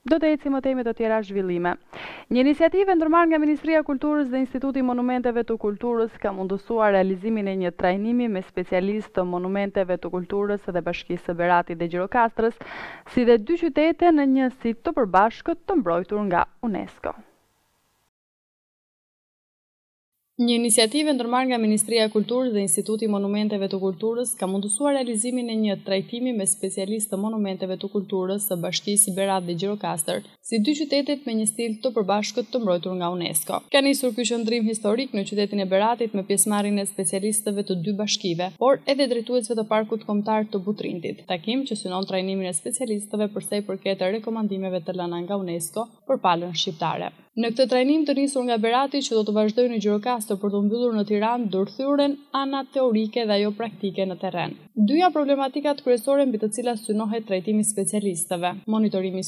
Do të ecim më temi të tjera zhvillime. Një iniciativë ndërmarrë nga Ministria e Kulturës dhe Instituti i Monumenteve të Kulturës ka mundësuar realizimin e një trajnimi me specialistë të monumenteve të kulturës dhe Bashkisë së Beratit dhe Gjirokastrës, si dhe 2 qytete në një sit të përbashkët të mbrojtur nga UNESCO. Një iniciativë ndërmarrë nga Ministria e Kulturës dhe Instituti i Monumenteve të Kulturës ka mundësuar realizimin e një trajtimi me specialistë të monumenteve të kulturës së Bashkisë së Berat dhe Gjirokastër, si 2 qytetet me një stil të përbashkët të mbrojtur nga UNESCO. Ka nisur ky qëndrim historik në qytetin e Beratit me pjesëmarrjen e specialistëve të 2 bashkive, por edhe drejtuesve të Parkut Kombëtar të Butrintit, takim që synon trajnimin e specialistëve për sa i përket rekomandimeve të lëna nga UNESCO për palën shqiptare. Në këtë trajnim të nisur nga Berati që do të vazhdojë në Gjirokastër për të mbyllur në Tiranë ndërthurën ana teorike dhe ajo praktike në terren. Dyja problematikat kryesore mbi të cilat synohet trajtimi i specialistëve: monitorimi